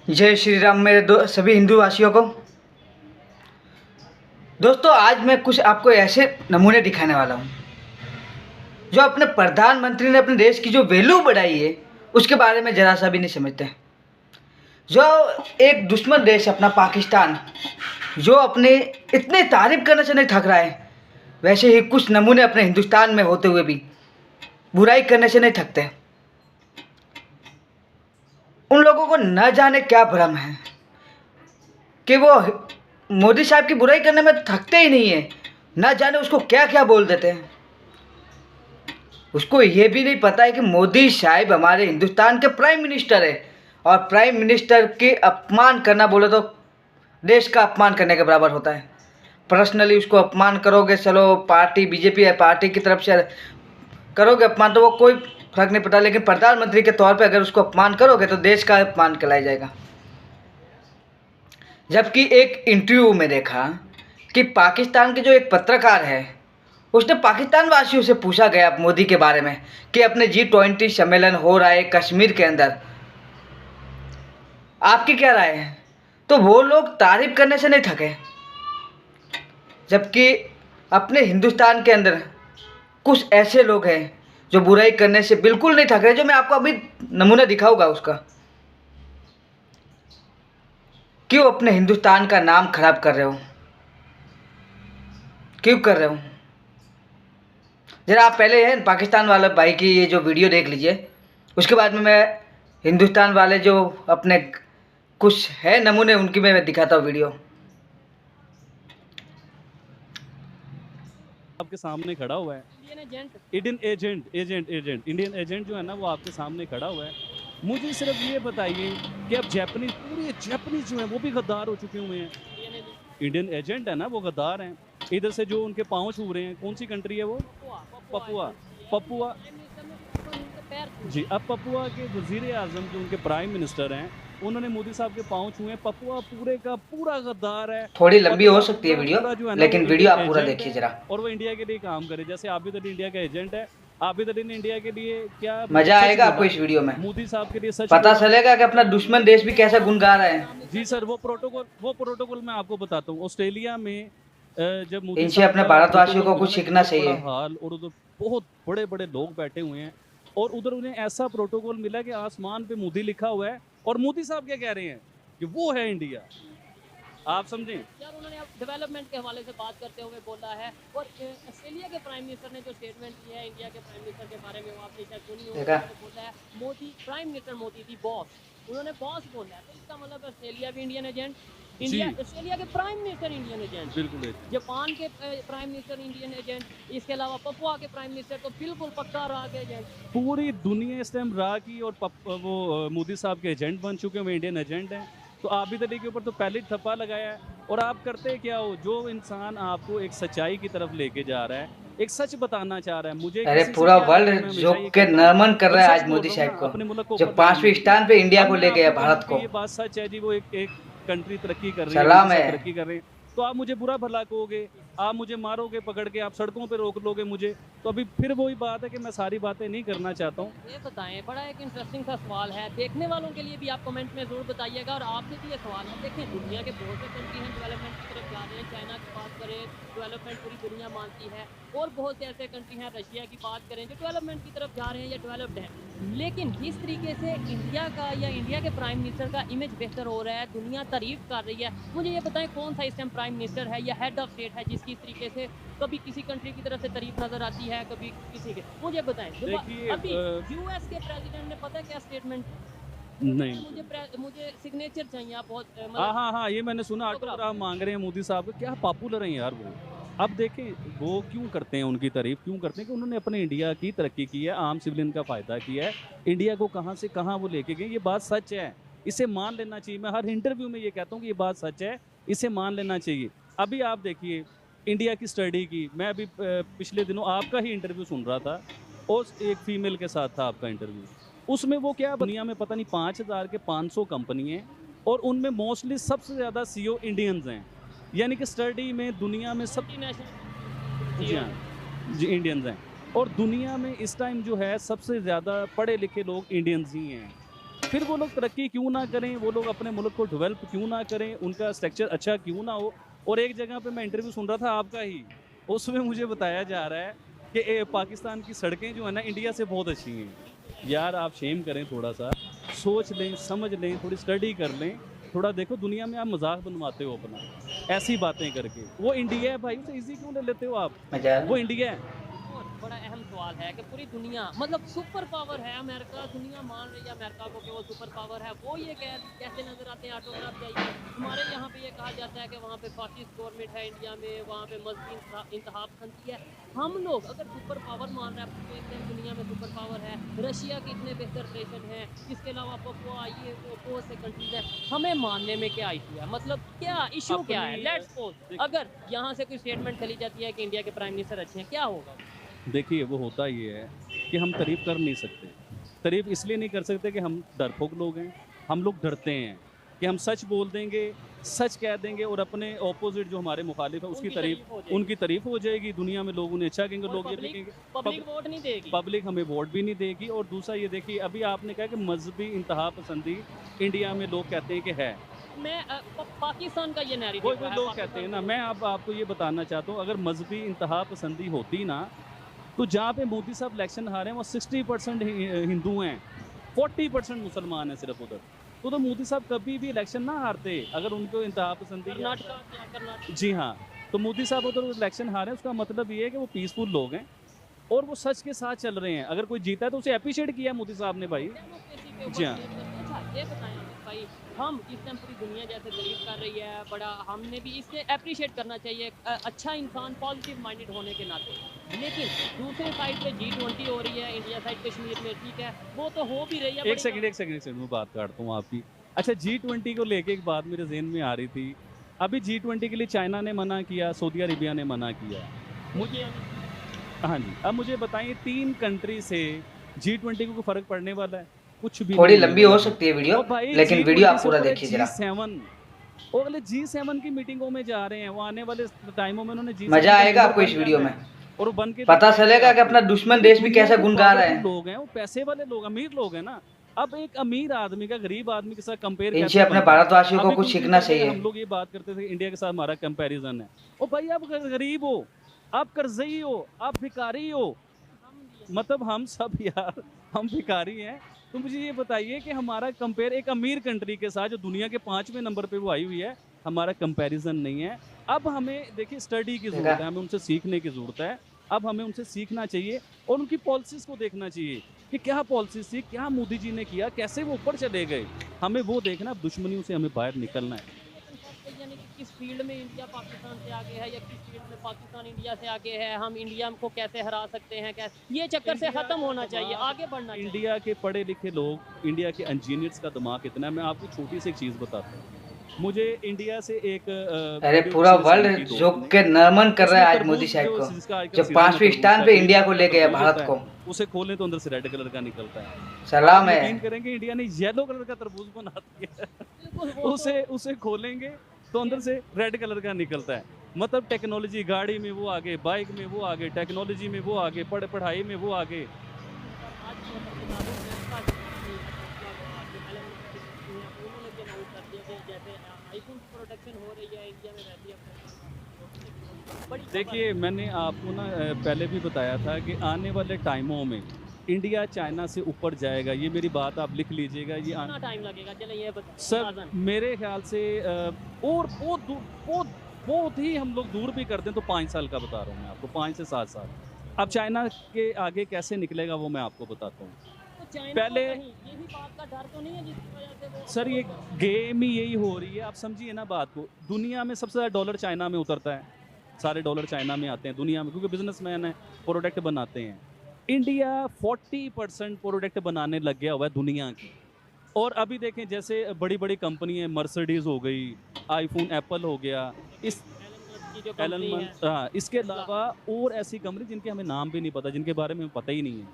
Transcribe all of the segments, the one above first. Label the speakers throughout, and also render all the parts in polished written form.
Speaker 1: जय श्री राम मेरे सभी हिंदू वासियों को। दोस्तों, आज मैं कुछ आपको ऐसे नमूने दिखाने वाला हूँ जो अपने प्रधानमंत्री ने अपने देश की जो वैल्यू बढ़ाई है उसके बारे में ज़रा सा भी नहीं समझते। जो एक दुश्मन देश अपना पाकिस्तान, जो अपने इतने तारीफ करने से नहीं थक रहा है, वैसे ही कुछ नमूने अपने हिंदुस्तान में होते हुए भी बुराई करने से नहीं थकते। उन लोगों को न जाने क्या भ्रम है कि वो मोदी साहब की बुराई करने में थकते ही नहीं है। न जाने उसको क्या क्या बोल देते हैं। उसको ये भी नहीं पता है कि मोदी साहब हमारे हिंदुस्तान के प्राइम मिनिस्टर है, और प्राइम मिनिस्टर के अपमान करना बोले तो देश का अपमान करने के बराबर होता है। पर्सनली उसको अपमान करोगे, चलो पार्टी बीजेपी है, पार्टी की तरफ से करोगे अपमान तो वो कोई फर्क नहीं पड़ता, लेकिन प्रधानमंत्री के तौर पे अगर उसको अपमान करोगे तो देश का अपमान कहलाया जाएगा। जबकि एक इंटरव्यू में देखा कि पाकिस्तान के जो एक पत्रकार है, उसने पाकिस्तान वासियों से पूछा गया मोदी के बारे में कि अपने G20 सम्मेलन हो रहा है कश्मीर के अंदर, आपकी क्या राय है। तो वो लोग तारीफ करने से नहीं थके। जबकि अपने हिंदुस्तान के अंदर कुछ ऐसे लोग हैं जो बुराई करने से बिल्कुल नहीं थक रहे, जो मैं आपको अभी नमूना दिखाऊंगा उसका। क्यों अपने हिंदुस्तान का नाम खराब कर रहे हो, क्यों कर रहे हो। ज़रा आप पहले हैं पाकिस्तान वाले भाई की ये जो वीडियो देख लीजिए, उसके बाद में मैं हिंदुस्तान वाले जो अपने कुछ है नमूने उनकी मैं दिखाता हूँ वीडियो।
Speaker 2: आपके सामने खड़ा हुआ है इंडियन एजेंट जो है ना, वो आपके सामने खड़ा हुआ है। मुझे सिर्फ ये बताइए कि अब पूरे जापानीज जो हैं वो भी गद्दार हो चुके हुए हैं। इंडियन एजेंट है ना, वो गद्दार हैं। इधर से जो उनके पाँव छू रहे हैं, कौन सी कंट्री है वो? पपुआ जी। अब पपुआ के वजीर आजम जो उनके प्राइम मिनिस्टर हैं, उन्होंने मोदी साहब के पाँव छुए। पपुआ पूरे का पूरा गद्दार है।
Speaker 1: थोड़ी लंबी हो सकती है वीडियो, लेकिन वीडियो आप पूरा देखिए जरा।
Speaker 2: और वो इंडिया के लिए काम करे, जैसे आबिद अली इंडिया का एजेंट है। आबिद अली ने इंडिया के लिए क्या
Speaker 1: मजा आएगा आपको इस वीडियो में।
Speaker 2: मोदी साहब के लिए सच
Speaker 1: पता चलेगा कि अपना दुश्मन देश भी कैसा गुण गा रहा है।
Speaker 2: जी सर, वो प्रोटोकॉल मैं आपको बताता हूँ। ऑस्ट्रेलिया में जब मोदी
Speaker 1: इनसे अपने भारतवासियों को कुछ सीखना चाहिए।
Speaker 2: हाल, और उधर बहुत बड़े बड़े लोग बैठे हुए हैं, और उधर उन्हें ऐसा प्रोटोकॉल मिला कि आसमान पे मोदी लिखा हुआ है, और मोदी साहब क्या कह रहे हैं कि वो है इंडिया। आप समझें
Speaker 3: यार, उन्होंने अब डेवलपमेंट के हवाले से बात करते हुए बोला है, और ऑस्ट्रेलिया के प्राइम मिनिस्टर ने जो स्टेटमेंट की है इंडिया के प्राइम मिनिस्टर के बारे में, वो आपने शायद सुनी होगी। उन्होंने बोला है मोदी, प्राइम मिनिस्टर मोदी थी बॉस, उन्होंने बॉस बोला है। तो इसका मतलब ऑस्ट्रेलिया भी इंडियन एजेंट, ऑस्ट्रेलिया के प्राइम मिनिस्टर इंडियन एजेंट,
Speaker 2: बिल्कुल।
Speaker 3: जापान के प्राइम मिनिस्टर इंडियन एजेंट, इसके अलावा पपुआ के प्राइम मिनिस्टर तो बिल्कुल पक्का रहा के एजेंट।
Speaker 2: पूरी दुनिया इस टाइम रहा की, और वो मोदी साहब के एजेंट बन चुके हैं, इंडियन एजेंट हैं। तो आबिद अली के ऊपर तो पहले ही थप्पा लगाया है। और आप करते क्या हो, जो इंसान आपको एक सच्चाई की तरफ लेके जा रहा है, एक सच बताना चाह रहा है, मुझे
Speaker 1: अरे पूरा वर्ल्ड जो के नमन कर रहा है आज मोदी साहब को,
Speaker 2: अपने मुल्क को
Speaker 1: जो 5वें स्थान पे इंडिया को ले गया भारत को।
Speaker 2: ये बात सच है जी, वो एक कंट्री तरक्की कर रही
Speaker 1: सलाम है।
Speaker 2: तरक्की कर रहे हैं। तो आप मुझे बुरा भला कहोगे, आप मुझे मारोगे पकड़ के, आप सड़कों पे रोक लोगे मुझे, तो अभी फिर वही बात है कि मैं सारी बातें नहीं करना चाहता हूँ।
Speaker 3: ये बताएं, बड़ा एक इंटरेस्टिंग सा सवाल है, देखने वालों के लिए भी आप कमेंट में ज़रूर बताइएगा। और आपसे भी ये सवाल है, देखें दुनिया के बहुत से कंट्री हैं डेवलपमेंट की तरफ जा रहे हैं। चाइना की बात करें, डेवलपमेंट पूरी दुनिया मानती है, और बहुत से ऐसे कंट्री हैं, रशिया की बात करें, जो डेवलपमेंट की तरफ जा रहे हैं या डेवलप्ड हैं। लेकिन जिस तरीके से इंडिया का या इंडिया के प्राइम मिनिस्टर का इमेज बेहतर हो रहा है, दुनिया तारीफ कर रही है, मुझे ये बताएं कौन सा इस टाइम प्राइम मिनिस्टर है या हेड ऑफ स्टेट है जिसकी इस तरीके से कभी किसी कंट्री की तरफ से तारीफ नजर आती है, कभी किसी के। मुझे बताएं, अभी यूएस के प्रेसिडेंट ने पता क्या स्टेटमेंट?
Speaker 2: नहीं,
Speaker 3: मुझे सिग्नेचर चाहिए। आप बहुत
Speaker 2: हाँ, ये मैंने सुना, ऑटोग्राफ मांग रहे हैं मोदी साहब को। क्या पॉपुलर हैं यार वो। अब देखें वो क्यों करते हैं, उनकी तारीफ क्यों करते हैं कि उन्होंने अपने इंडिया की तरक्की की है, आम सिविलियन का फ़ायदा किया है, इंडिया को कहाँ से कहाँ वो लेके गए। ये बात सच है, इसे मान लेना चाहिए। मैं हर इंटरव्यू में ये कहता हूँ कि ये बात सच है, इसे मान लेना चाहिए। अभी आप देखिए इंडिया की स्टडी की, मैं अभी पिछले दिनों आपका ही इंटरव्यू सुन रहा था, और एक फ़ीमेल के साथ था आपका इंटरव्यू। उसमें वो क्या, दुनिया में पता नहीं 5,000 के 500 कंपनी हैं, और उनमें मोस्टली सबसे ज़्यादा CEO इंडियंस हैं। यानी कि स्टडी में दुनिया में सब जी हाँ जी इंडियंस हैं, और दुनिया में इस टाइम जो है सबसे ज़्यादा पढ़े लिखे लोग इंडियंस ही हैं। फिर वो लोग तरक्की क्यों ना करें, वो लोग अपने मुल्क को डेवलप क्यों ना करें, उनका स्ट्रक्चर अच्छा क्यों ना हो। और एक जगह पे मैं इंटरव्यू सुन रहा था आपका ही, उसमें मुझे बताया जा रहा है कि पाकिस्तान की सड़कें जो है ना इंडिया से बहुत अच्छी हैं। यार आप शेम करें, थोड़ा सा सोच लें, समझ लें, थोड़ी स्टडी कर लें। थोड़ा देखो, दुनिया में आप मजाक बनवाते हो अपना ऐसी बातें करके। वो इंडिया है भाई, उसे इजी क्यों ले लेते हो आप?
Speaker 1: मजा आया?
Speaker 2: वो इंडिया है।
Speaker 3: और बड़ा अहम सवाल है कि पूरी दुनिया मतलब सुपर पावर है अमेरिका, दुनिया मान रही है अमेरिका को कि वो सुपर पावर है, वो ये कैसे नजर आते हैं ऑटोग्राफ चाहिए। हमारे यहाँ पे ये कहा जाता है कि वहाँ पे फासिस्ट गवर्नमेंट है इंडिया में, वहाँ पे मजहबी इंतहाबपंथी है। हम लोग अगर सुपर पावर मान रहे हैं, देखते हैं दुनिया में सुपर पावर है, रशिया के इतने बेहतर रिलेशन है, इसके अलावा पपुआ ये वो बहुत से कंट्रीज है, हमें मानने में क्या इशू है? मतलब क्या इशू क्या है?
Speaker 2: अपनी-
Speaker 3: लेट्स सपोज अगर यहाँ से कोई स्टेटमेंट चली जाती है कि इंडिया के प्राइम मिनिस्टर अच्छे हैं, क्या होगा?
Speaker 2: देखिए, वो होता ये है कि हम तारीफ़ कर नहीं सकते। तारीफ़ इसलिए नहीं कर सकते कि हम डरपोक लोग हैं। हम लोग डरते हैं कि हम सच बोल देंगे, सच कह देंगे और अपने ऑपोजिट जो हमारे मुखालिफ है उसकी उनकी तारीफ़ हो जाएगी, दुनिया में लोग उन्हें अच्छा कहेंगे, लोग ये भी कहेंगे।
Speaker 3: पब्लिक वोट नहीं देगी।
Speaker 2: पब्लिक हमें वोट भी नहीं देगी। और दूसरा ये देखिए, अभी आपने कहा कि मजहबी इंतहा पसंदी इंडिया में लोग कहते हैं कि है।
Speaker 3: मैं पाकिस्तान का ये नैरेटिव
Speaker 2: कोई लोग कहते हैं ना, मैं अब आपको ये बताना चाहता हूँ, अगर मजहबी इंतहा पसंदी होती ना, तो जहाँ पे मोदी साहब इलेक्शन हारे हैं वो 60% हिंदू हैं, 40% मुसलमान हैं सिर्फ उधर। तो मोदी साहब कभी भी इलेक्शन ना हारते अगर उनको इंतहा पसंदी।
Speaker 3: कर्नाटका
Speaker 2: जी हाँ, तो मोदी साहब उधर इलेक्शन हारे, उसका मतलब ये है कि वो पीसफुल लोग हैं और वो सच के साथ चल रहे हैं। अगर कोई जीता है तो उसे अप्रिशिएट किया मोदी साहब ने भाई। जी हाँ।
Speaker 3: अच्छा ये बताएं भाई, हम इस टाइम पूरी दुनिया जैसे तारीफ कर रही है, बड़ा हमने भी इसे अप्रिशिएट करना चाहिए, अच्छा इंसान पॉजिटिव माइंडेड होने के नाते। लेकिन दूसरे साइड पे G20 हो रही है, इंडिया साइड कश्मीर में, ठीक है वो तो हो भी रही है।
Speaker 2: एक सेकंड मैं बात काटता हूँ आपकी। अच्छा, G20 को लेके एक बात मेरे जहन में आ रही थी। अभी G20 के लिए चाइना ने मना किया, सऊदी अरेबिया ने मना किया।
Speaker 3: मुझे
Speaker 2: हाँ जी, अब मुझे बताइए 3 कंट्री से G20 को फर्क पड़ने वाला है? कुछ भी
Speaker 1: थोड़ी
Speaker 2: नहीं
Speaker 1: लंबी
Speaker 2: होने
Speaker 1: हो
Speaker 2: वाला।
Speaker 1: सकती है वीडियो,
Speaker 2: और भाई
Speaker 1: लेकिन
Speaker 2: G20
Speaker 1: वीडियो आप
Speaker 2: से
Speaker 1: पूरा
Speaker 2: ऊपर है
Speaker 1: देखिए जरा।
Speaker 2: G7, और अगले G7 की मीटिंगों में जा रहे हैं। वो आने वाले टाइमों में उन्होंने G7
Speaker 1: मजा
Speaker 2: का
Speaker 1: आएगा
Speaker 2: लीडर
Speaker 1: आपको इस
Speaker 2: बन
Speaker 1: वीडियो
Speaker 2: जाना
Speaker 1: में,
Speaker 2: है। और वो बन के
Speaker 1: पता
Speaker 2: दिखाएंगे
Speaker 1: चलेगा कि
Speaker 2: आपको।
Speaker 1: अपना दुश्मन
Speaker 2: क्योंकि
Speaker 1: देश भी
Speaker 2: दुनिया
Speaker 1: कैसा
Speaker 2: के
Speaker 1: गुण गा रहे
Speaker 2: powerful
Speaker 1: हैं।
Speaker 2: लोग हैं, वो पैसे वाले लोग, अमीर लोग हैं ना। अब एक अमीर आदमी का गरीब आदमी के साथ कंपेयर
Speaker 1: इनसे अपने भारतवासियों को
Speaker 2: अभी
Speaker 1: कुछ
Speaker 2: कुछ
Speaker 1: सीखना
Speaker 2: दिन पहले
Speaker 1: चाहिए।
Speaker 2: हम लोग ये बात करते थे इंडिया के साथ हमारा कंपैरिजन है। ओ भाई, आप गरीब हो, आप कर्जई हो, आप भिखारी हो, मतलब हम सब यार हम भिखारी हैं। तो मुझे ये बताइए कि हमारा कंपेयर एक अमीर कंट्री के साथ जो दुनिया के 5वें नंबर पे वो आई हुई है, हमारा कंपैरिजन नहीं है। अब हमें देखिए स्टडी की ज़रूरत है, हमें उनसे सीखने की ज़रूरत है। अब हमें उनसे सीखना चाहिए और उनकी पॉलिसीज़ को देखना चाहिए कि क्या पॉलिसीज़ थी, क्या मोदी जी ने किया, कैसे वो ऊपर चले गए। हमें वो देखना, दुश्मनियों से हमें बाहर निकलना है।
Speaker 3: यानी कि किस फील्ड में इंडिया पाकिस्तान से आगे है या किस फील्ड में पाकिस्तान इंडिया से आगे है, हम इंडिया को कैसे हरा सकते हैं, कैसे, ये चक्कर से खत्म होना चाहिए, आगे बढ़ना चाहिए।
Speaker 2: इंडिया के पढ़े लिखे लोग, इंडिया के इंजीनियर्स का दिमाग कितना है, मैं आपको छोटी सी एक चीज़ बताता हूँ। मुझे इंडिया से एक
Speaker 1: अरे पूरा वर्ल्ड जो के नमन कर रहा है आज मोदी साहब को, जो 5वीं स्थान पे इंडिया को ले गया भारत को।
Speaker 2: उसे खोलें तो अंदर से रेड कलर का निकलता है।
Speaker 1: सलाम है।
Speaker 2: यकीन करेंगे इंडिया ने येलो कलर का तरबूज बना दिया है। उसे खोलेंगे तो अंदर से रेड कलर का निकलता है। मतलब टेक्नोलॉजी, गाड़ी में वो आगे, बाइक में वो आगे, टेक्नोलॉजी में वो आगे, पढ़ाई में वो आगे। देखिए, मैंने आपको ना पहले भी बताया था कि आने वाले टाइमों में इंडिया चाइना से ऊपर जाएगा। ये मेरी बात आप लिख लीजिएगा। ये
Speaker 3: कितना टाइम लगेगा? चलिए ये
Speaker 2: सर मेरे ख्याल से और बहुत ही हम लोग दूर भी कर दें तो 5 साल का बता रहा हूँ मैं आपको, 5 से 7 साल। अब चाइना के आगे कैसे निकलेगा वो मैं आपको बताता हूँ।
Speaker 3: तो
Speaker 2: पहले
Speaker 3: यही बात का डर तो नहीं है जिसकी वजह से वो
Speaker 2: सर ये गेम ही यही हो रही है। आप समझिए ना बात को, दुनिया में सबसे ज़्यादा डॉलर चाइना में उतरता है, सारे डॉलर चाइना में आते हैं दुनिया में, क्योंकि बिजनेसमैन है, प्रोडक्ट बनाते हैं। इंडिया 40% प्रोडक्ट बनाने लग गया हुआ है दुनिया की। और अभी देखें जैसे बड़ी बड़ी कंपनी है, मर्सिडीज़ हो गई, आईफोन, एप्पल हो गया, इस एलन मस्क, हाँ, इसके अलावा और ऐसी कंपनी जिनके हमें नाम भी नहीं पता, जिनके बारे में हमें पता ही नहीं है,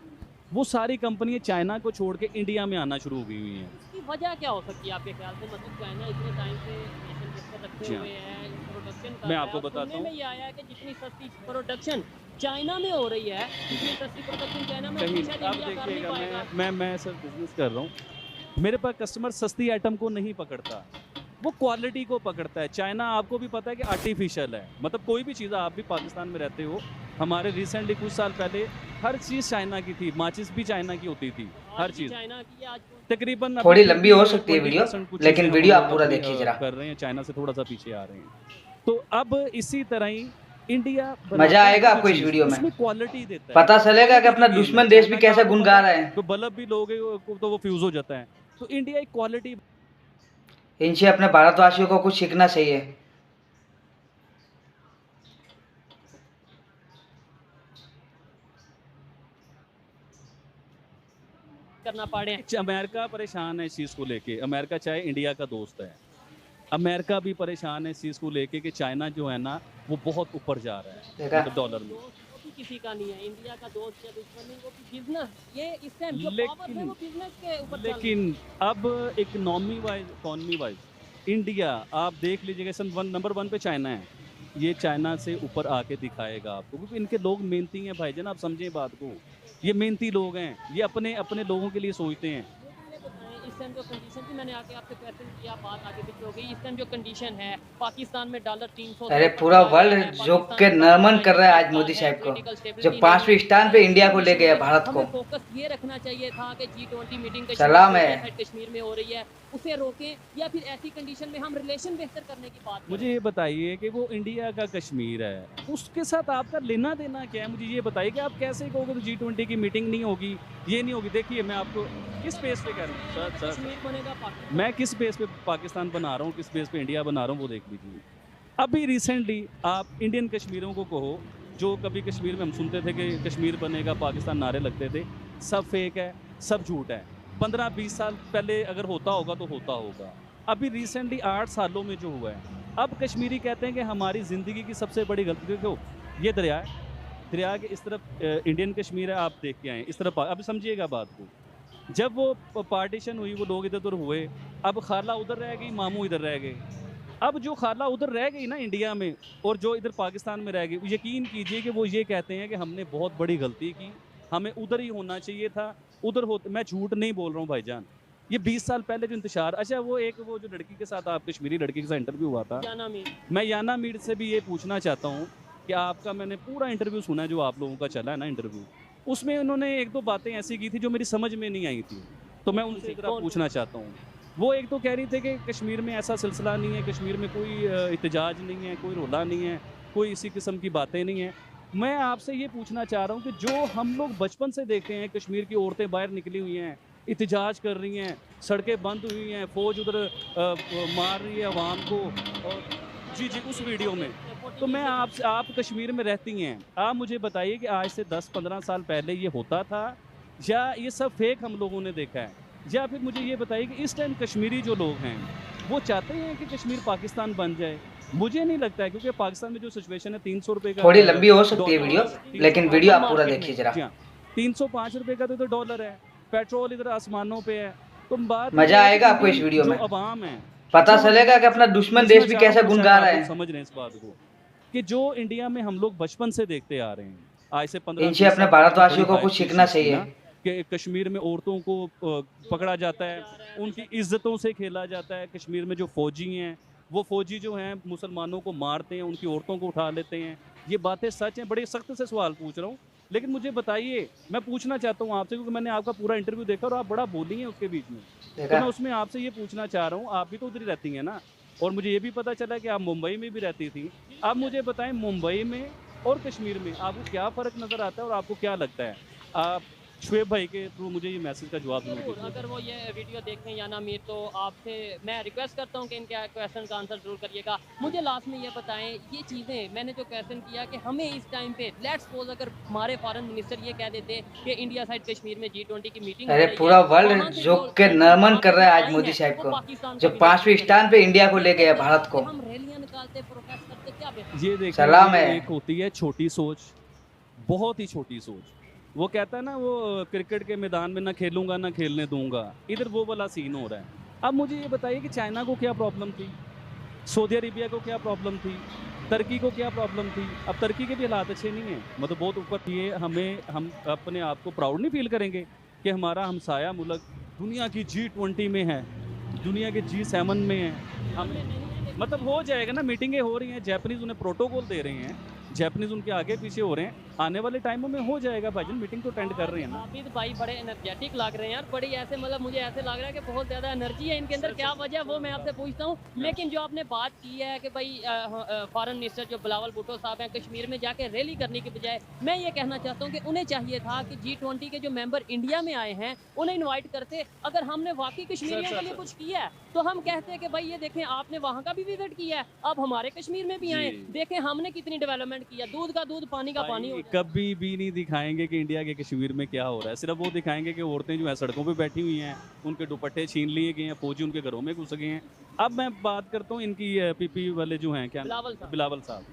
Speaker 2: वो सारी कंपनियां चाइना को छोड़ के इंडिया में आना शुरू हो गई हुई हैं।
Speaker 3: इसकी वजह क्या हो सकती है आपके ख्याल से? मतलब चाइना इतने टाइम से नेशन पर रखे हुए है, प्रोडक्शन कर
Speaker 2: मैं
Speaker 3: रहा है,
Speaker 2: आपको
Speaker 3: और
Speaker 2: बताता
Speaker 3: सुनने में ये आया है कि जितनी सस्ती प्रोडक्शन चाइना में हो रही है, जितनी सस्ती प्रोडक्शन चाइना में
Speaker 2: कहीं
Speaker 3: शायद
Speaker 2: आप
Speaker 3: इंडिया कर नहीं
Speaker 2: देखिएगा,
Speaker 3: पाएगा।
Speaker 2: मैं सर बिजनेस कर रहा हूँ। मेरे पास कस्टमर सस्ती आइटम को नहीं पकड़ता, वो क्वालिटी को पकड़ता है। चाइना आपको भी पता है कि आर्टिफिशियल है, मतलब कोई भी चीज़, आप भी पाकिस्तान में रहते हो, हमारे रिसेंटली कुछ साल पहले हर चीज़ चाइना की थी, माचिस भी चाइना की होती थी, हर चीज़
Speaker 3: चाइना की आज
Speaker 2: तकरीबन।
Speaker 1: थोड़ी
Speaker 2: अभी
Speaker 1: लंबी हो सकती है वीडियो,
Speaker 2: 20% कुछ
Speaker 1: लेकिन
Speaker 2: चीज़ें
Speaker 1: वीडियो
Speaker 2: हम
Speaker 1: आप
Speaker 2: लोग
Speaker 1: पूरा
Speaker 2: अपनी,
Speaker 1: देखिए जरा।
Speaker 2: कर रहे हैं, चाइना से थोड़ा सा पीछे आ रहे हैं। तो अब इसी तरह ही इंडिया
Speaker 1: मजा
Speaker 2: बनाता है
Speaker 1: आएगा
Speaker 2: कोई
Speaker 1: आपको इस
Speaker 2: चीज़,
Speaker 1: वीडियो में,
Speaker 2: उसमें क्वालिटी देता है,
Speaker 1: पता चलेगा कि
Speaker 2: quality
Speaker 1: अपना
Speaker 2: की game
Speaker 1: दुश्मन
Speaker 2: है।
Speaker 1: देश भी
Speaker 2: चाइना का
Speaker 1: कैसे
Speaker 2: आपको
Speaker 1: गुन गा
Speaker 2: पता
Speaker 1: रहा
Speaker 2: है,
Speaker 1: है।
Speaker 2: तो बल्ब भी लोगे तो वो फ्यूज हो जाता है। तो इंडिया एक क्वालिटी
Speaker 1: इनसे अपने भारतवासियों को कुछ सीखना चाहिए।
Speaker 3: करना पड़े।
Speaker 2: अमेरिका परेशान है इस चीज़ को लेके, अमेरिका चाहे इंडिया का दोस्त है, अमेरिका भी परेशान है इस चीज़ को लेके कि चाइना जो है ना वो बहुत ऊपर जा रहा है,
Speaker 1: देखा?
Speaker 2: मतलब डॉलर में।
Speaker 3: दोस्त वो भी किसी का नहीं है, इंडिया का दोस्त या दुश्मन नहीं, वो भी बिजनेस, ये इस टाइम जो पावर है वो बिजनेस के ऊपर चल रही है।
Speaker 2: लेकिन अब इकोनॉमी वाइज इंडिया आप देख लीजिएगा, नंबर 1 पे चाइना है, ये चाइना से ऊपर आके दिखाएगा आपको, क्योंकि इनके लोग मेहनती हैं भाईजान, आप समझें बात को, ये मेहनती लोग हैं, ये अपने अपने लोगों के लिए सोचते हैं।
Speaker 3: ये बताएं, इस टाइम जो कंडीशन थी, मैंने आके आपसे क्वेश्चन किया, बात आगे पीछे हो गई। इस टाइम जो कंडीशन है, पाकिस्तान में डॉलर 300
Speaker 1: अरे पूरा वर्ल्ड झुक के नमन कर रहा है आज मोदी साहब को, जो 5वें स्थान पे इंडिया को ले गया भारत को।
Speaker 3: हमें फोकस ये रखना चाहिए था कि G20 मीटिंग
Speaker 1: सलाम है।
Speaker 3: कश्मीर में हो रही है, उसे रोकें, या फिर ऐसी कंडीशन में हम रिलेशन बेहतर करने की बात करें।
Speaker 2: मुझे ये बताइए कि वो इंडिया का कश्मीर है, उसके साथ आपका लेना देना क्या है? मुझे ये बताइए कि आप कैसे कहोगे तो G20 की मीटिंग नहीं होगी, ये नहीं होगी। देखिए मैं आपको किस बेस पे कह रहा हूँ सर,
Speaker 3: कश्मीर बनेगा पाकिस्तान।
Speaker 2: मैं किस बेस पे पाकिस्तान बना रहा हूँ, किस बेस पे इंडिया बना रहा हूँ, वो देख लीजिए। अभी रिसेंटली आप इंडियन कश्मीरियों को कहो, जो कभी कश्मीर में हम सुनते थे कि कश्मीर बनेगा पाकिस्तान, नारे लगते थे, सब फेक है, सब झूठ है। 15-20 साल पहले अगर होता होगा तो होता होगा। अभी रिसेंटली 8 सालों में जो हुआ है, अब कश्मीरी कहते हैं कि हमारी ज़िंदगी की सबसे बड़ी गलती, देखो ये दरिया है, दरिया के इस तरफ इंडियन कश्मीर है, आप देख के आए इस तरफ। अब समझिएगा बात को, जब वो पार्टीशन हुई, वो लोग इधर उधर हुए, अब खाला उधर रह गई, मामू इधर रह गए। अब जो खाला उधर रह गई ना इंडिया में, और जो इधर पाकिस्तान में रह गई, यकीन कीजिए कि वो ये कहते हैं कि हमने बहुत बड़ी गलती की, हमें उधर ही होना चाहिए था, उधर हो। मैं झूठ नहीं बोल रहा हूँ भाईजान, ये 20 साल पहले जो इंतशार, अच्छा वो जो लड़की के साथ, आप कश्मीरी लड़की के साथ इंटरव्यू हुआ था, मैं याना मीर से भी ये पूछना चाहता हूँ कि आपका, मैंने पूरा इंटरव्यू सुना है जो आप लोगों का चला है ना इंटरव्यू, उसमें उन्होंने 1-2 बातें ऐसी की थी जो मेरी समझ में नहीं आई थी, तो मैं उनसे ज़रा पूछना चाहता हूँ। वो एक तो कह रही थे कि कश्मीर में ऐसा सिलसिला नहीं है, कश्मीर में कोई एहतजाज नहीं है, कोई रोला नहीं है, कोई इसी किस्म की बातें नहीं हैं। मैं आपसे ये पूछना चाह रहा हूँ कि जो हम लोग बचपन से देखते हैं, कश्मीर की औरतें बाहर निकली हुई हैं, एहतजाज कर रही हैं, सड़कें बंद हुई हैं, फ़ौज उधर मार रही है अवाम को, और जी उस वीडियो में, तो मैं आप कश्मीर में रहती हैं, आप मुझे बताइए कि आज से 10-15 साल पहले ये होता था, या ये सब फेक हम लोगों ने देखा है? या फिर मुझे ये बताइए कि इस टाइम कश्मीरी जो लोग हैं वो चाहते हैं कि कश्मीर पाकिस्तान बन जाए? मुझे नहीं लगता है, क्योंकि पाकिस्तान में जो सिचुएशन है, 300 रुपये का,
Speaker 1: थोड़ी लंबी हो सकती है वीडियो, लेकिन वीडियो आप पूरा देखिए जरा।
Speaker 2: 305 रुपये का तो डॉलर है, पेट्रोल इधर आसमानों पे है। तुम बात
Speaker 1: मजा आएगा आपको इस वीडियो में,
Speaker 2: अवाम है,
Speaker 1: पता चलेगा कि अपना दुश्मन देश भी कैसे गुन गा रहा है।
Speaker 2: समझ रहे हैं इस बात को कि जो इंडिया में हम लोग बचपन से देखते आ रहे हैं, आज से 15
Speaker 1: इनसे अपने भारतवासियों को कुछ सीखना चाहिए
Speaker 2: कि कश्मीर में औरतों को पकड़ा जाता है, उनकी इज्जतों से खेला जाता है। कश्मीर में जो फौजी हैं, वो फौजी जो हैं मुसलमानों को मारते हैं, उनकी औरतों को उठा लेते हैं। ये बातें सच हैं? बड़े सख्त से सवाल पूछ रहा हूँ, लेकिन मुझे बताइए, मैं पूछना चाहता हूँ आपसे, क्योंकि मैंने आपका पूरा इंटरव्यू देखा और आप बड़ा बोली हैं उसके बीच में, तो मैं उसमें आपसे ये पूछना चाह रहा हूँ, आप भी तो उधर ही रहती हैं ना, और मुझे ये भी पता चला कि आप मुंबई में भी रहती थी। आप मुझे बताएं, मुंबई में और कश्मीर में आपको क्या फ़र्क नज़र आता है, और आपको क्या लगता है? आप शुएब भाई के थ्रू मुझे ये मैसेज का जवाब जरूर दीजिए।
Speaker 3: अगर वो ये वीडियो देखें या ना मीर, तो आपसे मैं रिक्वेस्ट करता हूँ कि इनके क्वेश्चन का आंसर जरूर करिएगा। मुझे लास्ट में ये बताएं, ये चीज़ें मैंने जो क्वेश्चन किया कि हमें इस टाइम पे, लेट्स सपोज अगर हमारे फॉरेन मिनिस्टर ये कह देते कि इंडिया साइड कश्मीर में G20 की मीटिंग,
Speaker 1: अरे पूरा वर्ल्ड झुक के नमन कर रहा है आज मोदी साहब को, जो 5वें स्थान पे इंडिया को ले गया भारत को।
Speaker 3: हम रैलियां निकालते, प्रोटेस्ट करते, क्या बेहतर?
Speaker 2: ये देखिए,
Speaker 1: सलाम है।
Speaker 2: एक होती है छोटी सोच, बहुत ही छोटी सोच। वो कहता है ना, वो क्रिकेट के मैदान में ना खेलूंगा ना खेलने दूंगा, इधर वो वाला सीन हो रहा है। अब मुझे ये बताइए कि चाइना को क्या प्रॉब्लम थी, सऊदी अरेबिया को क्या प्रॉब्लम थी, तुर्की को क्या प्रॉब्लम थी? अब तुर्की के भी हालात अच्छे नहीं हैं, मतलब बहुत ऊपर। ये हम अपने आप को प्राउड नहीं फील करेंगे कि हमारा हमसाया मुल्क दुनिया की G20 में है, दुनिया के G7 में है। हम मतलब हो जाएगा ना, मीटिंगें हो रही हैं, जैपनीज़ उन्हें प्रोटोकॉल दे रहे हैं, जैपनीज़ उनके आगे पीछे हो रहे हैं, आने वाले टाइमों में हो जाएगा भाईजान, मीटिंग तो अटेंड कर रहे हैं ना।
Speaker 3: आबिद भाई बड़े एनर्जेटिक लग रहे हैं यार, बड़ी ऐसे मतलब मुझे ऐसे लग रहा है कि बहुत ज़्यादा एनर्जी है इनके अंदर, क्या वजह है वो मैं आपसे पूछता हूँ। लेकिन जो आपने बात की है कि भाई फॉरेन मिनिस्टर जो बिलावल भुट्टो साहब हैं, कश्मीर में जाके रैली करने के बजाय मैं ये कहना चाहता हूँ कि उन्हें चाहिए था कि G20 के जो मेंबर इंडिया में आए हैं उन्हें इन्वाइट करते। अगर हमने वाकई कश्मीरियों के लिए कुछ किया है तो हम कहते हैं कि भाई ये देखें आपने वहाँ का भी विजिट किया है, अब हमारे कश्मीर में भी आए,
Speaker 2: जी।
Speaker 3: देखें हमने कितनी डेवलपमेंट किया, दूध का दूध पानी का पानी हो
Speaker 2: भाई,
Speaker 3: जाए।
Speaker 2: कभी भी नहीं दिखाएंगे कि इंडिया के कश्मीर में क्या हो रहा है, सिर्फ वो दिखाएंगे कि औरतें जो है सड़कों पे बैठी हुई हैं, उनके दुपट्टे छीन लिए गए हैं, फौजी उनके घरों में घुस गए हैं। अब मैं बात करता हूँ इनकी पीपी वाले जो हैं, क्या
Speaker 3: बिलावल साहब।
Speaker 2: बिलावल साहब,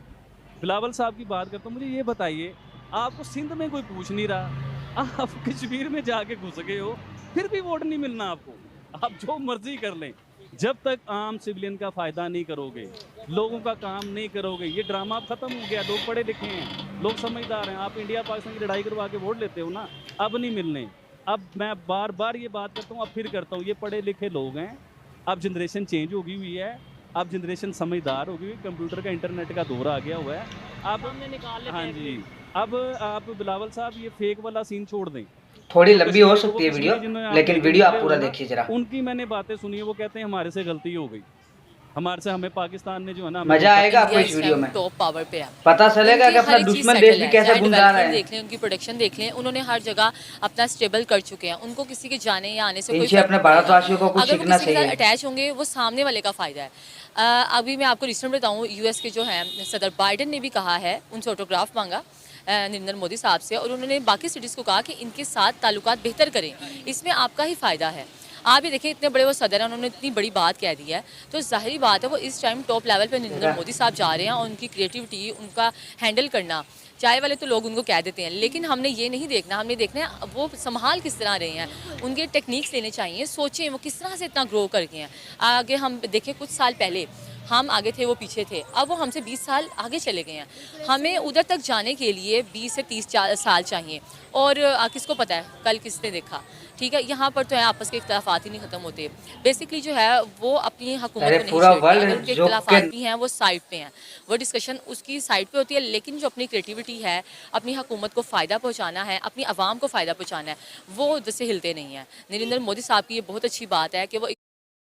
Speaker 2: बिलावल साहब की बात करता हूँ। मुझे ये बताइए, आपको सिंध में कोई पूछ नहीं रहा, आप कश्मीर में जाके घुस गए हो, फिर भी वोट नहीं मिलना आपको, आप जो मर्जी कर लें। जब तक आम सिविलियन का फ़ायदा नहीं करोगे, लोगों का काम नहीं करोगे, ये ड्रामा अब ख़त्म हो गया। लोग पढ़े लिखे हैं, लोग समझदार हैं। आप इंडिया पाकिस्तान की लड़ाई करवा के वोट लेते हो ना, अब नहीं मिलने। अब मैं बार बार ये बात करता हूँ, अब फिर करता हूँ, ये पढ़े लिखे लोग हैं, अब जनरेशन चेंज हो गई हुई है, अब जनरेशन समझदार हो गई हुई, कंप्यूटर का इंटरनेट का दौर आ गया हुआ है। अब
Speaker 3: हमने निकाल लेते
Speaker 2: हाँ
Speaker 3: हैं
Speaker 2: जी, अब आप बिलावल साहब ये फेक वाला सीन छोड़ दें।
Speaker 1: थोड़ी
Speaker 2: जो
Speaker 1: लंबी हो
Speaker 2: कश्मीर
Speaker 1: सकती है
Speaker 2: वो
Speaker 1: वीडियो,
Speaker 2: कश्मीरी जिन्होंने आप
Speaker 1: लेकिन
Speaker 2: लेके
Speaker 1: वीडियो आप
Speaker 2: निकले
Speaker 1: पूरा
Speaker 2: हो ना,
Speaker 1: देखिए जरा।
Speaker 2: उनकी मैंने बातें सुनी है, वो कहते हैं हमारे से गलती हो गई, हमारे से, हमें पाकिस्तान ने जो है ना, हमें
Speaker 1: मजा आएगा आपको
Speaker 4: इंडिया
Speaker 1: इस
Speaker 4: इस
Speaker 1: वीडियो
Speaker 4: टाइम
Speaker 1: में,
Speaker 4: टॉप पावर पे है।
Speaker 1: पता चलेगा
Speaker 4: उनकी
Speaker 1: कि अपना
Speaker 4: हर एक चीज़
Speaker 1: दुश्मन देश
Speaker 4: सेटल
Speaker 1: भी
Speaker 4: है,
Speaker 1: कैसे
Speaker 4: चाहे
Speaker 1: गुमराह रहे
Speaker 4: डेवलपमेंट
Speaker 1: हैं।
Speaker 4: देख लें, उनकी प्रोडक्शन देख लें, उन्होंने हर जगह अपना स्टेबल कर चुके हैं। उनको किसी के जाने या आने से कोई
Speaker 1: इनसे
Speaker 4: फर्क
Speaker 1: अपने
Speaker 4: नहीं पड़ेगा।
Speaker 1: भारतवासियों को कुछ
Speaker 4: अगर वो
Speaker 1: सीखना
Speaker 4: किसी के साथ
Speaker 1: चाहिए।
Speaker 4: अटैच होंगे, वो सामने वाले का फ़ायदा है। अभी मैं आपको रिसेंट बताऊँ, यूएस के जो हैं सदर बाइडन ने भी कहा है, उनसे ऑटोग्राफ मांगा नरेंद्र मोदी साहब से, और उन्होंने बाकी सिटीज़ को कहा कि इनके साथ ताल्लुकात बेहतर करें, इसमें आपका ही फ़ायदा है। आप ही देखिए, इतने बड़े वो सदर हैं, उन्होंने इतनी बड़ी बात कह दी है, तो जाहिर बात है वो इस टाइम टॉप लेवल पे नरेंद्र मोदी साहब जा रहे हैं, और उनकी क्रिएटिविटी, उनका हैंडल करना, चाय वाले तो लोग उनको कह देते हैं, लेकिन हमने ये नहीं देखना, हमने देखना है वो संभाल किस तरह रहे हैं, उनके टेक्निक्स लेने चाहिए, सोचें वो किस तरह से इतना ग्रो कर गए हैं। आगे हम देखें, कुछ साल पहले हम आगे थे, वो पीछे थे, अब वो हमसे 20 साल आगे चले गए हैं। हमें उधर तक जाने के लिए 20 से 30 साल चाहिए, और किसको पता है कल किसने देखा, ठीक है। यहाँ पर तो है आपस के इख्तलाफात ही नहीं ख़त्म होते। बेसिकली जो है वो अपनी हुकूमत
Speaker 1: अरे
Speaker 4: को नहीं
Speaker 1: पूरा
Speaker 4: छेड़ते,
Speaker 1: वर्ल्ड
Speaker 4: अगर उनके
Speaker 1: जो
Speaker 4: इख्तलाफात
Speaker 1: के
Speaker 4: भी हैं वो साइड पे हैं, वो डिस्कशन उसकी साइड पे होती है, लेकिन जो अपनी क्रिएटिविटी है, अपनी हुकूमत को फ़ायदा पहुँचाना है, अपनी आवाम को फ़ायदा पहुँचाना है, वो उधर से हिलते नहीं हैं। नरेंद्र मोदी साहब की ये बहुत अच्छी बात है कि वो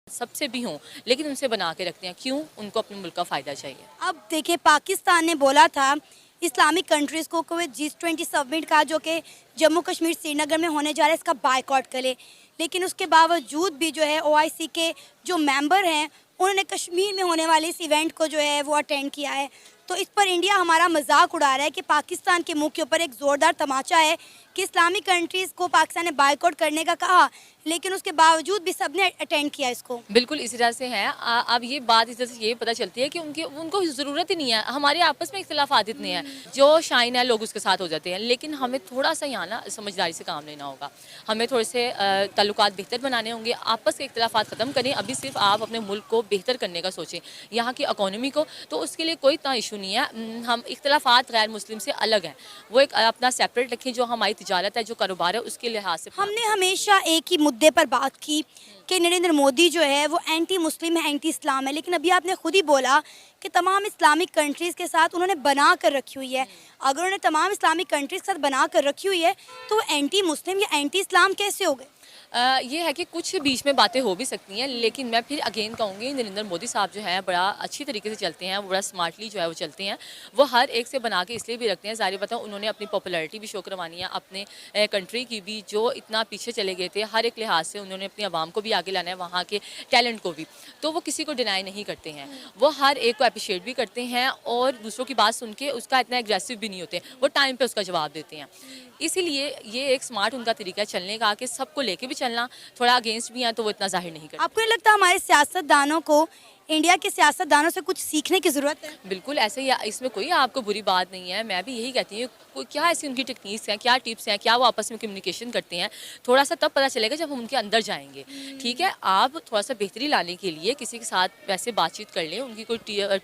Speaker 4: सबसे भी हों, लेकिन उनसे बना के रखते हैं। क्यों? उनको अपने मुल्क का फ़ायदा चाहिए।
Speaker 5: अब देखिए, पाकिस्तान ने बोला था इस्लामिक कंट्रीज़ को कि G20 समिट का जो कि जम्मू कश्मीर श्रीनगर में होने जा रहा है, इसका बायकॉट करे, लेकिन उसके बावजूद भी जो है OIC के जो मेंबर हैं उन्होंने कश्मीर में होने वाले इस इवेंट को जो है वो अटेंड किया है। तो इस पर इंडिया हमारा मजाक उड़ा रहा है कि पाकिस्तान के मुंह के ऊपर एक ज़ोरदार तमाचा है कि इस्लामिक कंट्रीज़ को पाकिस्तान ने बायकॉट करने का कहा, लेकिन उसके बावजूद भी सबने अटेंड किया इसको।
Speaker 4: बिल्कुल इसी तरह से है। अब ये बात इस तरह से ये पता चलती है कि उनको ज़रूरत ही नहीं है। हमारे आपस में इख्तिलाफात इतने हैं, जो शाइन है लोग उसके साथ हो जाते हैं, लेकिन हमें थोड़ा सा यहाँ ना समझदारी से काम लेना होगा। हमें थोड़े से ताल्लुकात बेहतर बनाने होंगे, आपस के इख्तिलाफात ख़त्म करें। अभी सिर्फ आप अपने मुल्क को बेहतर करने का सोचें, यहाँ की इकॉनमी को, तो उसके लिए कोई इतना इशू नहीं है। हम इख्तिलाफात गैर मुस्लिम से अलग हैं, वो एक अपना सेपरेट रखें। जो हमारी तिजारत है, जो कारोबार है, उसके लिहाज से
Speaker 5: हमने हमेशा एक ही मुद्दे पर बात की कि नरेंद्र मोदी जो है वो एंटी मुस्लिम है, एंटी इस्लाम है, लेकिन अभी आपने खुद ही बोला कि तमाम इस्लामिक कंट्रीज़ के साथ उन्होंने बना कर रखी हुई है। अगर उन्होंने तमाम इस्लामिक कंट्रीज़ के साथ बना कर रखी हुई है तो वो एंटी मुस्लिम या एंटी इस्लाम कैसे हो गए?
Speaker 4: ये है कि कुछ बीच में बातें हो भी सकती हैं, लेकिन मैं फिर अगेन कहूँगी नरेंद्र मोदी साहब जो हैं बड़ा अच्छी तरीके से चलते हैं, बड़ा स्मार्टली जो है वो चलते हैं। वो हर एक से बना के इसलिए भी रखते हैं, ज़ाहिर बात है उन्होंने अपनी पॉपुलैरिटी भी शो करवानी है, अपने कंट्री की भी, जो इतना पीछे चले गए थे हर एक लिहाज से, उन्होंने अपनी आवाम को भी आगे लाना है, वहाँ के टैलेंट को भी। तो वो किसी को डिनाई नहीं करते हैं, वो हर एक को अप्रिशिएट भी करते हैं, और दूसरों की बात सुन के उसका इतना एग्रेसिव भी नहीं होते, वो टाइम पर उसका जवाब देते हैं। इसीलिए ये एक स्मार्ट उनका तरीका है चलने का, कि सबको लेके भी चलना, थोड़ा अगेंस्ट भी हैं तो वो इतना जाहिर नहीं करते।
Speaker 5: आपको नहीं लगता हमारे सियासतदानों को इंडिया के सियासतदानों से कुछ सीखने की ज़रूरत है?
Speaker 4: बिल्कुल ऐसे ही, इसमें कोई आपको बुरी बात नहीं है। मैं भी यही कहती हूँ, क्या ऐसी उनकी टेक्निक्स हैं, क्या टिप्स हैं, क्या वो आपस में कम्युनिकेशन करते हैं, थोड़ा सा तब पता चलेगा जब हम उनके अंदर जाएंगे। ठीक है, आप थोड़ा सा बेहतरी लाने के लिए किसी के साथ वैसे बातचीत कर लें, उनकी कोई